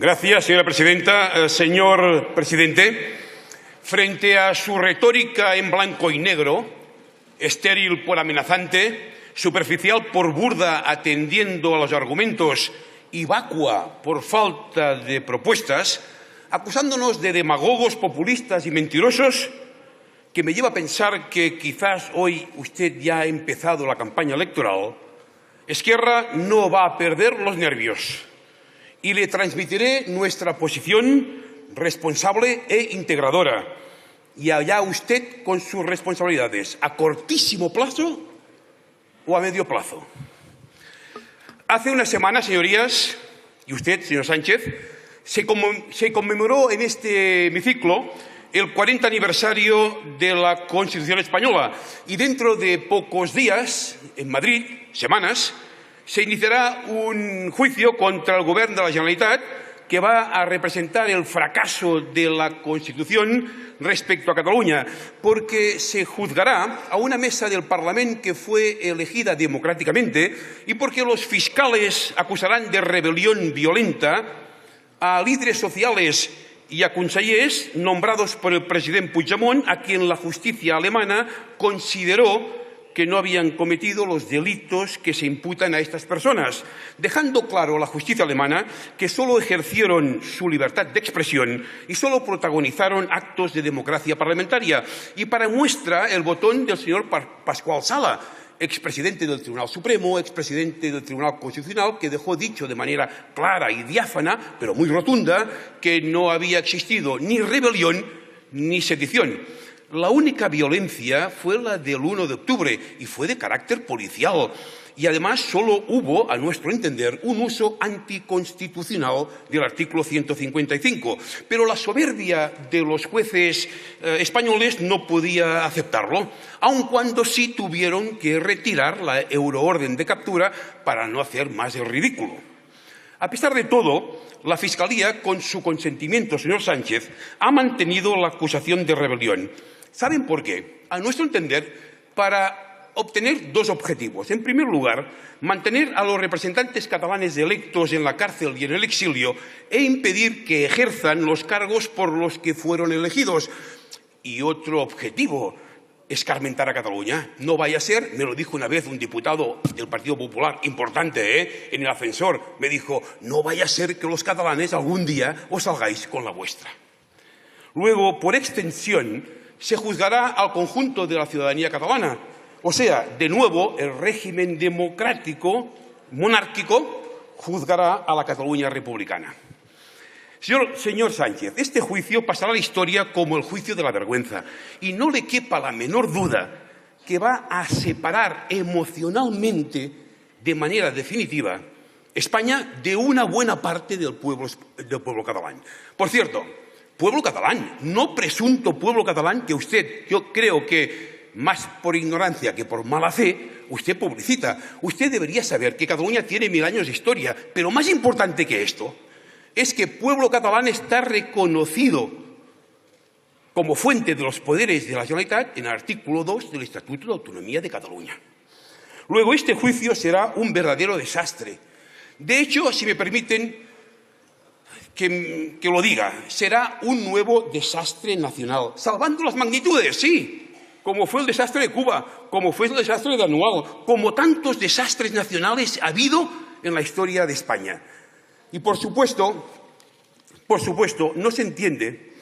Gracias, señora presidenta. Señor presidente, frente a su retórica en blanco y negro, estéril por amenazante, superficial por burda atendiendo a los argumentos y vacua por falta de propuestas, acusándonos de demagogos, populistas y mentirosos, que me lleva a pensar que quizás hoy usted ya ha empezado la campaña electoral, Esquerra no va a perder los nervios y le transmitiré nuestra posición responsable e integradora. Y allá usted con sus responsabilidades, a cortísimo plazo o a medio plazo. Hace una semana, señorías, y usted, señor Sánchez, se conmemoró en este hemiciclo el 40 aniversario de la Constitución española y dentro de pocos días, en Madrid, semanas, se iniciará un juicio contra el Govern de la Generalitat que va a representar el fracaso de la Constitución respecto a Cataluña, porque se juzgará a una mesa del Parlament que fue elegida democráticamente y porque los fiscales acusarán de rebelión violenta a líderes sociales y a consellers nombrados por el presidente Puigdemont, a quien la justicia alemana consideró que no habían cometido los delitos que se imputan a estas personas, dejando claro a la justicia alemana que solo ejercieron su libertad de expresión y solo protagonizaron actos de democracia parlamentaria. Y para muestra el botón del señor Pascual Sala, expresidente del Tribunal Supremo, expresidente del Tribunal Constitucional, que dejó dicho de manera clara y diáfana, pero muy rotunda, que no había existido ni rebelión ni sedición. La única violencia fue la del 1 de octubre y fue de carácter policial. Y además solo hubo, a nuestro entender, un uso anticonstitucional del artículo 155. Pero la soberbia de los jueces españoles no podía aceptarlo, aun cuando sí tuvieron que retirar la euroorden de captura para no hacer más el ridículo. A pesar de todo, la Fiscalía, con su consentimiento, señor Sánchez, ha mantenido la acusación de rebelión. ¿Saben por qué? A nuestro entender, para obtener dos objetivos. En primer lugar, mantener a los representantes catalanes electos en la cárcel y en el exilio e impedir que ejerzan los cargos por los que fueron elegidos. Y otro objetivo, escarmentar a Cataluña. No vaya a ser, me lo dijo una vez un diputado del Partido Popular importante, en el ascensor, me dijo, no vaya a ser que los catalanes algún día os salgáis con la vuestra. Luego, por extensión, se juzgará al conjunto de la ciudadanía catalana. O sea, de nuevo, el régimen democrático, monárquico, juzgará a la Cataluña republicana. Señor Sánchez, este juicio pasará a la historia como el juicio de la vergüenza. Y no le quepa la menor duda que va a separar emocionalmente, de manera definitiva, España de una buena parte del pueblo catalán. Por cierto, pueblo catalán, no presunto pueblo catalán que usted, yo creo que más por ignorancia que por mala fe, usted publicita. Usted debería saber que Cataluña tiene 1000 años de historia, pero más importante que esto es que pueblo catalán está reconocido como fuente de los poderes de la Generalitat en el artículo 2 del Estatuto de Autonomía de Cataluña. Luego, este juicio será un verdadero desastre. De hecho, si me permiten que lo diga, será un nuevo desastre nacional, salvando las magnitudes, sí, como fue el desastre de Cuba, como fue el desastre de Anual, como tantos desastres nacionales ha habido en la historia de España. Y por supuesto, no se entiende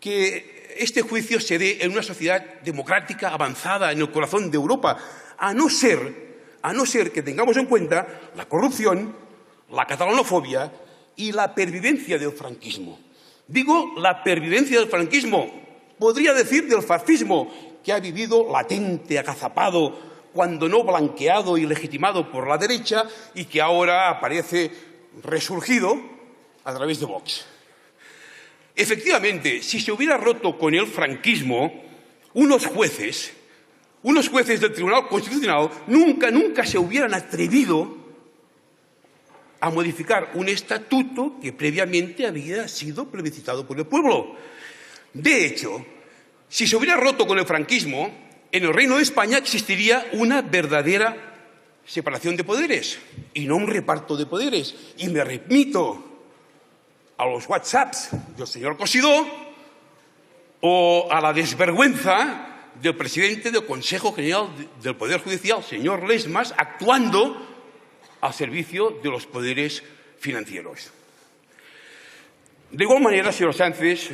que este juicio se dé en una sociedad democrática avanzada en el corazón de Europa, a no ser que tengamos en cuenta la corrupción, la catalanofobia y la pervivencia del franquismo. Digo la pervivencia del franquismo, podría decir del fascismo, que ha vivido latente, agazapado, cuando no blanqueado y legitimado por la derecha y que ahora aparece resurgido a través de Vox. Efectivamente, si se hubiera roto con el franquismo, unos jueces del Tribunal Constitucional nunca se hubieran atrevido a modificar un estatuto que previamente había sido plebiscitado por el pueblo. De hecho, si se hubiera roto con el franquismo, en el Reino de España existiría una verdadera separación de poderes y no un reparto de poderes. Y me remito a los WhatsApps del señor Cosidó o a la desvergüenza del presidente del Consejo General del Poder Judicial, señor Lesmas, actuando al servicio de los poderes financieros. De igual manera, señor Sánchez,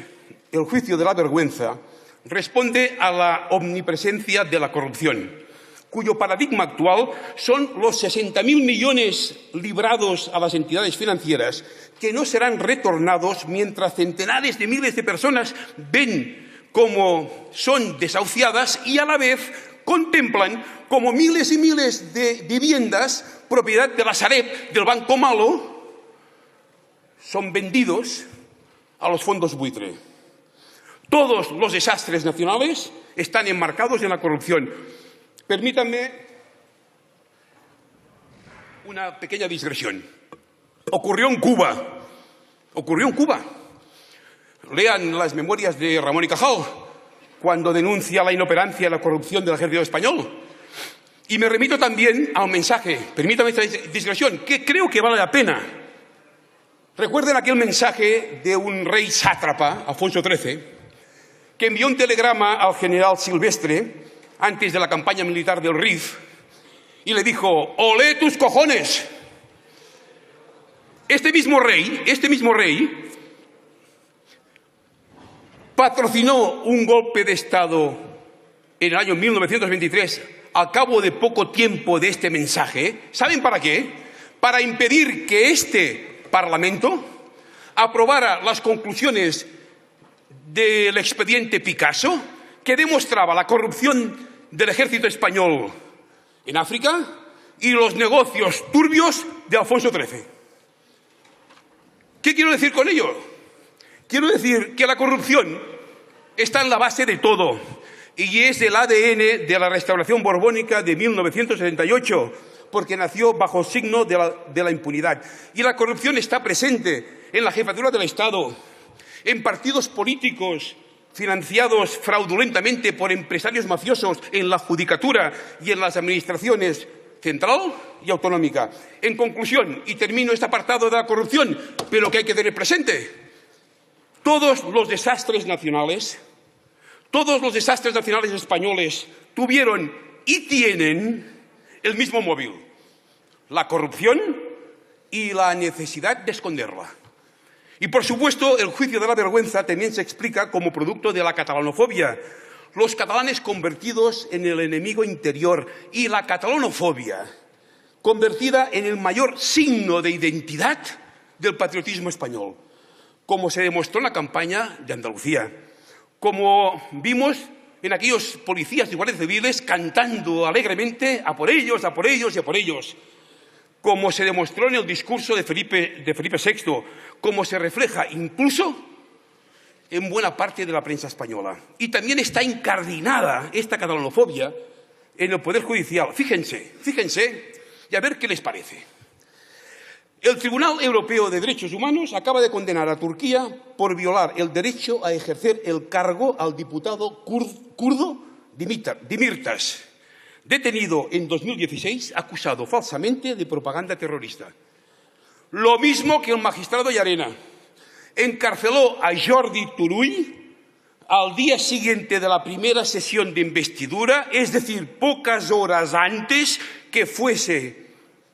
el juicio de la vergüenza responde a la omnipresencia de la corrupción, cuyo paradigma actual son los 60.000 millones librados a las entidades financieras que no serán retornados mientras centenares de miles de personas ven cómo son desahuciadas y a la vez contemplan como miles y miles de viviendas propiedad de la Sareb, del Banco Malo, son vendidos a los fondos buitre. Todos los desastres nacionales están enmarcados en la corrupción. Permítanme una pequeña digresión. Ocurrió en Cuba. Lean las memorias de Ramón y Cajal cuando denuncia la inoperancia y la corrupción del ejército español. Y me remito también a un mensaje, permítame esta digresión, que creo que vale la pena. Recuerden aquel mensaje de un rey sátrapa, Alfonso XIII, que envió un telegrama al general Silvestre antes de la campaña militar del Rif y le dijo: «¡Olé tus cojones!». Este mismo rey patrocinó un golpe de Estado en el año 1923 al cabo de poco tiempo de este mensaje. ¿Saben para qué? Para impedir que este Parlamento aprobara las conclusiones del expediente Picasso, que demostraba la corrupción del ejército español en África y los negocios turbios de Alfonso XIII. ¿Qué quiero decir con ello? Quiero decir que la corrupción está en la base de todo y es el ADN de la restauración borbónica de 1978, porque nació bajo signo de la impunidad. Y la corrupción está presente en la jefatura del Estado, en partidos políticos financiados fraudulentamente por empresarios mafiosos, en la judicatura y en las administraciones central y autonómica. En conclusión, y termino este apartado de la corrupción, pero que hay que tener presente, todos los desastres nacionales españoles tuvieron y tienen el mismo móvil: la corrupción y la necesidad de esconderla. Y, por supuesto, el juicio de la vergüenza también se explica como producto de la catalanofobia, los catalanes convertidos en el enemigo interior, y la catalanofobia convertida en el mayor signo de identidad del patriotismo español, como se demostró en la campaña de Andalucía, como vimos en aquellos policías y guardias civiles cantando alegremente «a por ellos, a por ellos y a por ellos», como se demostró en el discurso de Felipe VI, como se refleja incluso en buena parte de la prensa española. Y también está incardinada esta catalanofobia en el Poder Judicial. Fíjense, y a ver qué les parece. El Tribunal Europeo de Derechos Humanos acaba de condenar a Turquía por violar el derecho a ejercer el cargo al diputado kurdo Demirtas, detenido en 2016, acusado falsamente de propaganda terrorista. Lo mismo que el magistrado Llarena encarceló a Jordi Turull al día siguiente de la primera sesión de investidura, es decir, pocas horas antes que fuese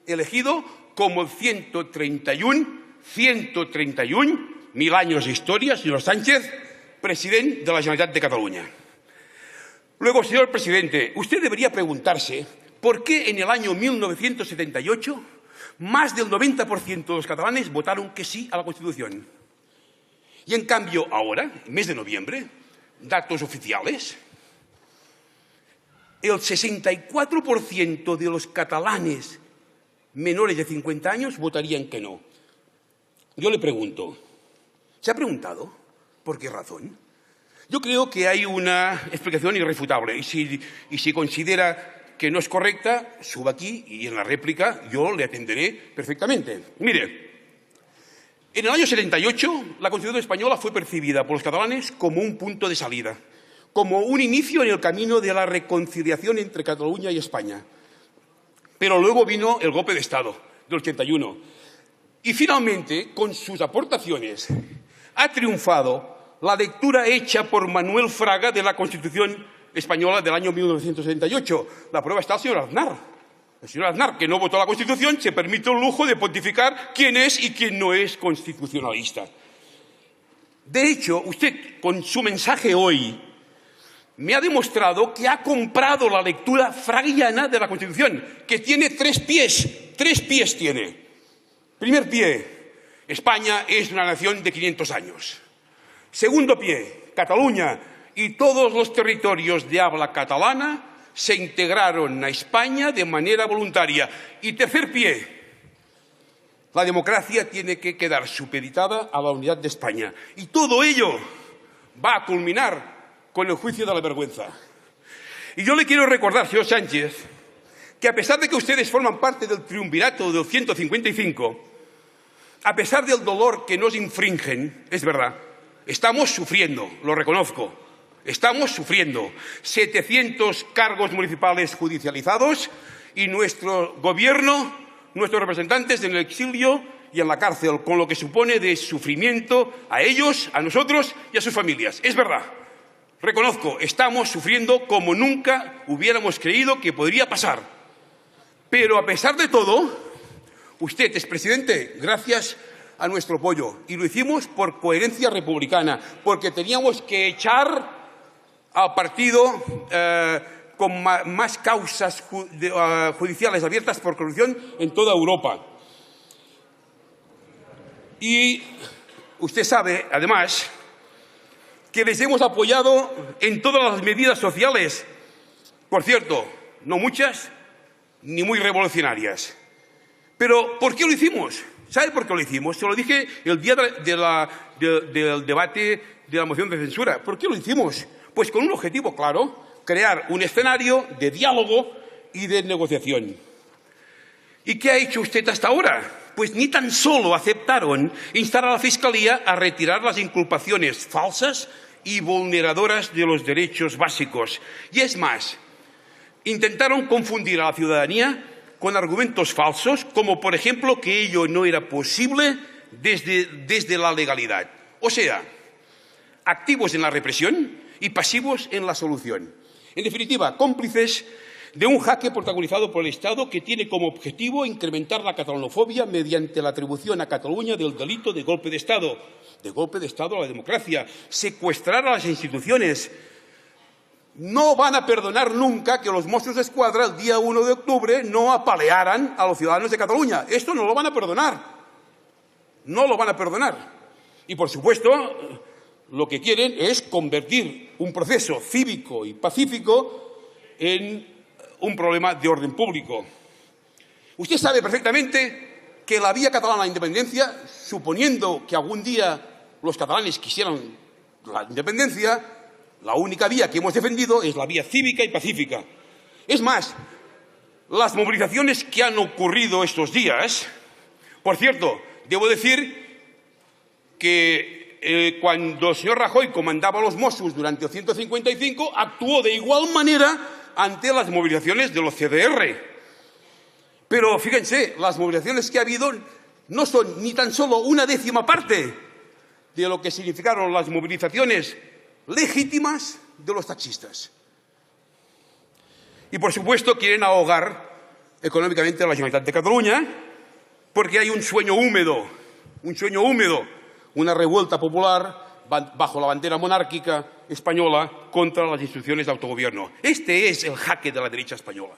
elegido como el 131, 1000 años de historia, señor Sánchez, presidente de la Generalitat de Cataluña. Luego, señor presidente, usted debería preguntarse por qué en el año 1978 más del 90% de los catalanes votaron que sí a la Constitución. Y en cambio ahora, en mes de noviembre, datos oficiales, el 64% de los catalanes menores de 50 años votarían que no. Yo le pregunto, ¿se ha preguntado por qué razón? Yo creo que hay una explicación irrefutable y si considera que no es correcta, suba aquí y en la réplica yo le atenderé perfectamente. Mire, en el año 78 la Constitución española fue percibida por los catalanes como un punto de salida, como un inicio en el camino de la reconciliación entre Cataluña y España. Pero luego vino el golpe de Estado del 81. Y finalmente, con sus aportaciones, ha triunfado la lectura hecha por Manuel Fraga de la Constitución española del año 1978. La prueba está el señor Aznar. El señor Aznar, que no votó la Constitución, se permite el lujo de pontificar quién es y quién no es constitucionalista. De hecho, usted, con su mensaje hoy, me ha demostrado que ha comprado la lectura fragiana de la Constitución, que tiene 3 pies. 3 pies tiene. Primer pie, España es una nación de 500 años. Segundo pie, Cataluña y todos los territorios de habla catalana se integraron a España de manera voluntaria. Y tercer pie, la democracia tiene que quedar supeditada a la unidad de España. Y todo ello va a culminar con el juicio de la vergüenza. Y yo le quiero recordar, señor Sánchez, que a pesar de que ustedes forman parte del triunvirato del 155, a pesar del dolor que nos infringen, es verdad, estamos sufriendo, lo reconozco, estamos sufriendo 700 cargos municipales judicializados y nuestro gobierno, nuestros representantes en el exilio y en la cárcel, con lo que supone de sufrimiento a ellos, a nosotros y a sus familias. Es verdad, reconozco, estamos sufriendo como nunca hubiéramos creído que podría pasar. Pero a pesar de todo, usted es presidente gracias a nuestro apoyo y lo hicimos por coherencia republicana, porque teníamos que echar al partido con más causas judiciales abiertas por corrupción en toda Europa. Y usted sabe, además, que les hemos apoyado en todas las medidas sociales, por cierto, no muchas ni muy revolucionarias. Pero, ¿por qué lo hicimos? ¿Sabe por qué lo hicimos? Se lo dije el día del debate de la moción de censura. ¿Por qué lo hicimos? Pues con un objetivo claro, crear un escenario de diálogo y de negociación. ¿Y qué ha hecho usted hasta ahora? Pues ni tan solo aceptaron instar a la Fiscalía a retirar las inculpaciones falsas y vulneradoras de los derechos básicos. Y es más, intentaron confundir a la ciudadanía con argumentos falsos, como por ejemplo que ello no era posible desde la legalidad. O sea, activos en la represión y pasivos en la solución. En definitiva, cómplices de un jaque protagonizado por el Estado que tiene como objetivo incrementar la catalanofobia mediante la atribución a Cataluña del delito de golpe de Estado a la democracia, secuestrar a las instituciones. No van a perdonar nunca que los Mossos d'Esquadra el día 1 de octubre no apalearan a los ciudadanos de Cataluña. Esto no lo van a perdonar. No lo van a perdonar. Y, por supuesto, lo que quieren es convertir un proceso cívico y pacífico en un problema de orden público. Usted sabe perfectamente que la vía catalana a la independencia, suponiendo que algún día los catalanes quisieran la independencia, la única vía que hemos defendido es la vía cívica y pacífica. Es más, las movilizaciones que han ocurrido estos días, por cierto, debo decir que cuando el señor Rajoy comandaba los Mossos durante el 155, actuó de igual manera ante las movilizaciones de los CDR. Pero fíjense, las movilizaciones que ha habido no son ni tan solo una décima parte de lo que significaron las movilizaciones legítimas de los taxistas. Y, por supuesto, quieren ahogar económicamente a la Generalitat de Cataluña porque hay un sueño húmedo, una revuelta popular bajo la bandera monárquica española contra las instituciones de autogobierno. Este es el jaque de la derecha española.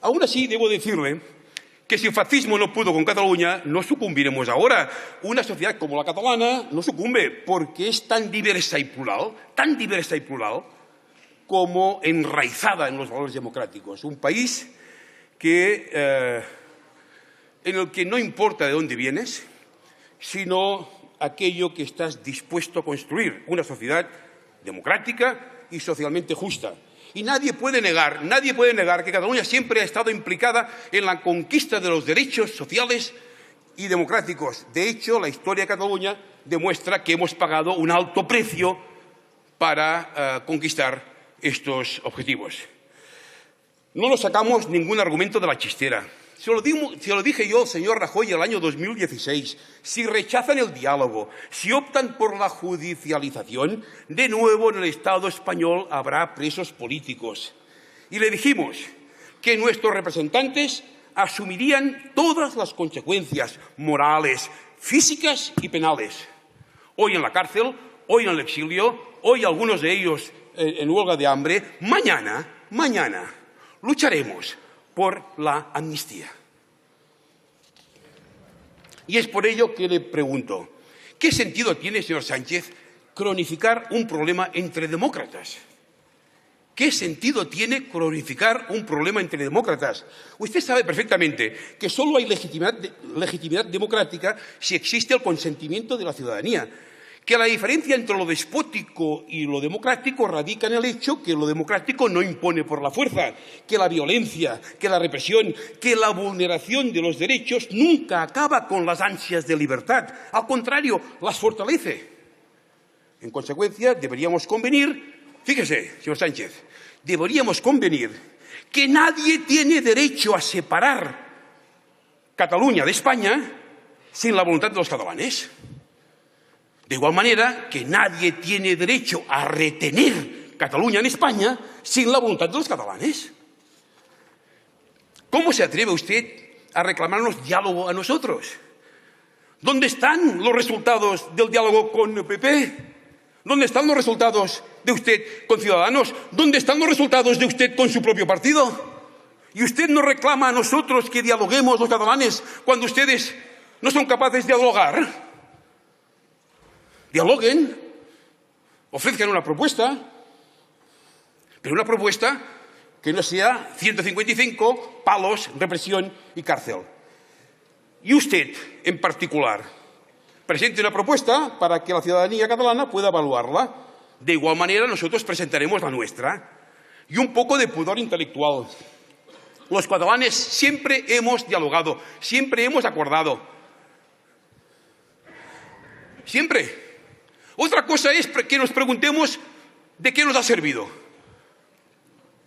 Aún así, debo decirle que si el fascismo no pudo con Cataluña, no sucumbiremos ahora. Una sociedad como la catalana no sucumbe porque es tan diversa y plural como enraizada en los valores democráticos. Un país en el que no importa de dónde vienes, sino aquello que estás dispuesto a construir, una sociedad democrática y socialmente justa. Y nadie puede negar que Cataluña siempre ha estado implicada en la conquista de los derechos sociales y democráticos. De hecho, la historia de Cataluña demuestra que hemos pagado un alto precio para conquistar estos objetivos. No nos sacamos ningún argumento de la chistera. Se lo dije yo al señor Rajoy el año 2016. Si rechazan el diálogo, si optan por la judicialización, de nuevo en el Estado español habrá presos políticos. Y le dijimos que nuestros representantes asumirían todas las consecuencias morales, físicas y penales. Hoy en la cárcel, hoy en el exilio, hoy algunos de ellos en huelga de hambre. Mañana lucharemos por la amnistía. Y es por ello que le pregunto, ¿qué sentido tiene, señor Sánchez, cronificar un problema entre demócratas? ¿Qué sentido tiene cronificar un problema entre demócratas? Usted sabe perfectamente que solo hay legitimidad democrática si existe el consentimiento de la ciudadanía, que la diferencia entre lo despótico y lo democrático radica en el hecho que lo democrático no impone por la fuerza, que la violencia, que la represión, que la vulneración de los derechos nunca acaba con las ansias de libertad. Al contrario, las fortalece. En consecuencia, deberíamos convenir, fíjese, señor Sánchez, deberíamos convenir que nadie tiene derecho a separar Cataluña de España sin la voluntad de los catalanes. De igual manera que nadie tiene derecho a retener Cataluña en España sin la voluntad de los catalanes. ¿Cómo se atreve usted a reclamarnos diálogo a nosotros? ¿Dónde están los resultados del diálogo con el PP? ¿Dónde están los resultados de usted con Ciudadanos? ¿Dónde están los resultados de usted con su propio partido? ¿Y usted nos reclama a nosotros que dialoguemos los catalanes cuando ustedes no son capaces de dialogar? Dialoguen, ofrezcan una propuesta, pero una propuesta que no sea 155, palos, represión y cárcel. Y usted, en particular, presente una propuesta para que la ciudadanía catalana pueda evaluarla. De igual manera, nosotros presentaremos la nuestra. Y un poco de pudor intelectual. Los catalanes siempre hemos dialogado, siempre hemos acordado. Siempre. Otra cosa es que nos preguntemos de qué nos ha servido.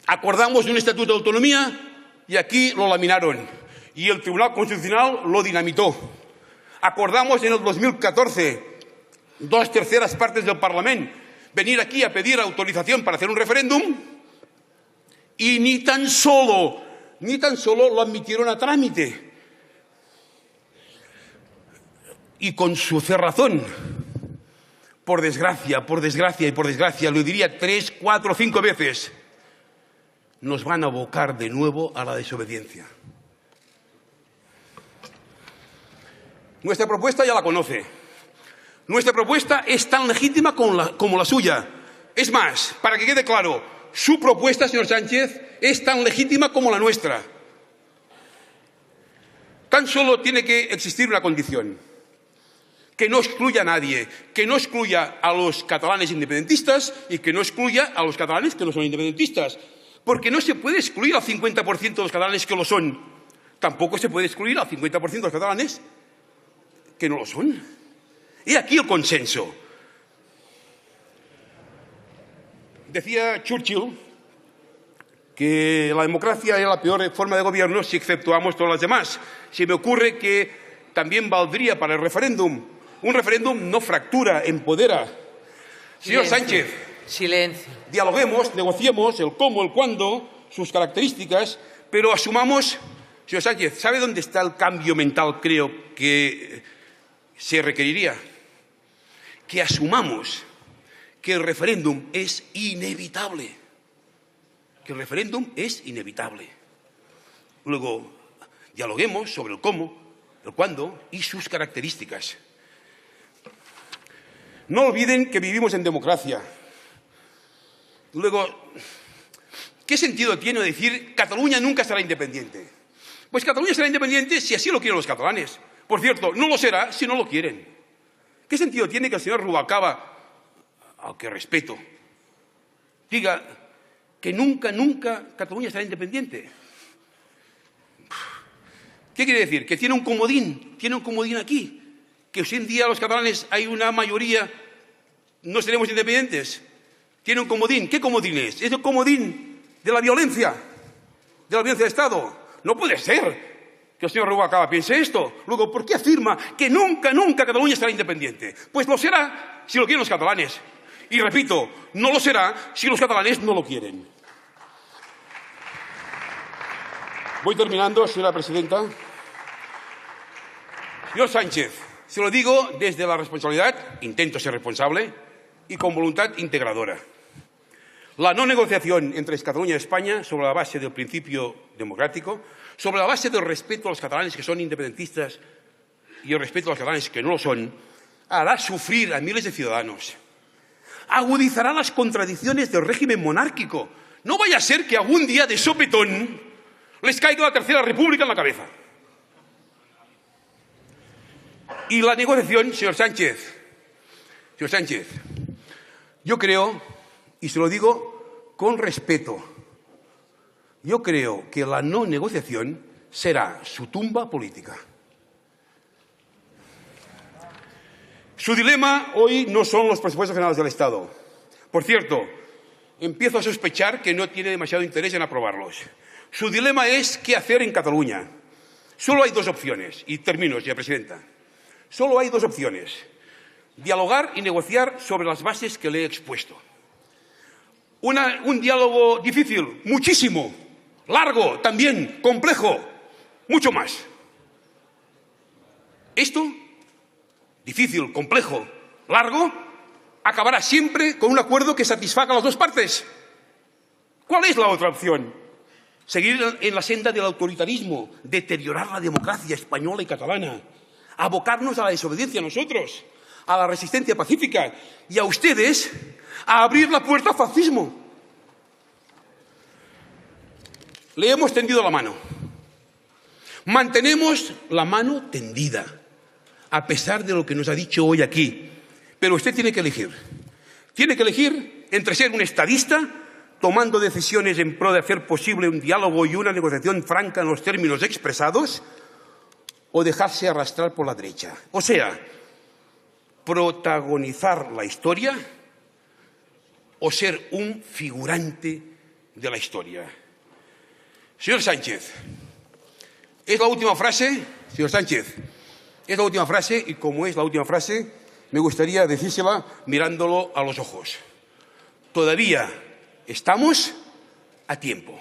Acordamos de un estatuto de autonomía y aquí lo laminaron. Y el Tribunal Constitucional lo dinamitó. Acordamos en el 2014, 2/3 partes del Parlamento, venir aquí a pedir autorización para hacer un referéndum y ni tan solo lo admitieron a trámite. Y con su cerrazón, por desgracia, lo diría 3, 4, 5 veces, nos van a abocar de nuevo a la desobediencia. Nuestra propuesta ya la conoce. Nuestra propuesta es tan legítima como la suya. Es más, para que quede claro, su propuesta, señor Sánchez, es tan legítima como la nuestra. Tan solo tiene que existir una condición: que no excluya a nadie, que no excluya a los catalanes independentistas y que no excluya a los catalanes que no son independentistas. Porque no se puede excluir al 50% de los catalanes que lo son. Tampoco se puede excluir al 50% de los catalanes que no lo son. Y aquí el consenso. Decía Churchill que la democracia es la peor forma de gobierno si exceptuamos todas las demás. Se me ocurre que también valdría para el referéndum. Un referéndum no fractura, empodera. Señor Sánchez, silencio. Dialoguemos, negociemos el cómo, el cuándo, sus características, pero asumamos. Señor Sánchez, ¿sabe dónde está el cambio mental, creo, que se requeriría? Que asumamos que el referéndum es inevitable. Que el referéndum es inevitable. Luego, dialoguemos sobre el cómo, el cuándo y sus características. No olviden que vivimos en democracia. Luego, ¿qué sentido tiene decir Cataluña nunca será independiente? Pues Cataluña será independiente si así lo quieren los catalanes. Por cierto, no lo será si no lo quieren. ¿Qué sentido tiene que el señor Rubalcaba, al que respeto, diga que nunca Cataluña será independiente? ¿Qué quiere decir? Que tiene un comodín aquí. Que hoy en día los catalanes hay una mayoría, no seremos independientes. Tiene un comodín. ¿Qué comodín es? Es el comodín de la violencia de Estado. No puede ser que el señor Rubalcaba piense esto. Luego, ¿por qué afirma que nunca, nunca Cataluña será independiente? Pues lo será si lo quieren los catalanes. Y repito, no lo será si los catalanes no lo quieren. Voy terminando, señora presidenta. Señor Sánchez, se lo digo desde la responsabilidad, intento ser responsable, y con voluntad integradora. La no negociación entre Cataluña y España sobre la base del principio democrático, sobre la base del respeto a los catalanes que son independentistas y el respeto a los catalanes que no lo son, hará sufrir a miles de ciudadanos. Agudizará las contradicciones del régimen monárquico. No vaya a ser que algún día de sopetón les caiga la Tercera República en la cabeza. Y la negociación, señor Sánchez, yo creo, y se lo digo con respeto, yo creo que la no negociación será su tumba política. Su dilema hoy no son los presupuestos generales del Estado. Por cierto, empiezo a sospechar que no tiene demasiado interés en aprobarlos. Su dilema es qué hacer en Cataluña. Solo hay dos opciones, y termino, señora presidenta. Solo hay dos opciones: dialogar y negociar sobre las bases que le he expuesto. Un diálogo difícil, muchísimo, largo también, complejo, mucho más. Esto, difícil, complejo, largo, acabará siempre con un acuerdo que satisfaga a las dos partes. ¿Cuál es la otra opción? Seguir en la senda del autoritarismo, deteriorar la democracia española y catalana, abocarnos a la desobediencia a nosotros, a la resistencia pacífica y a ustedes a abrir la puerta al fascismo. Le hemos tendido la mano. Mantenemos la mano tendida, a pesar de lo que nos ha dicho hoy aquí. Pero usted tiene que elegir. Tiene que elegir entre ser un estadista, tomando decisiones en pro de hacer posible un diálogo y una negociación franca en los términos expresados, o dejarse arrastrar por la derecha. O sea, protagonizar la historia o ser un figurante de la historia. Señor Sánchez, es la última frase, señor Sánchez, es la última frase, y como es la última frase, me gustaría decírsela mirándolo a los ojos. Todavía estamos a tiempo.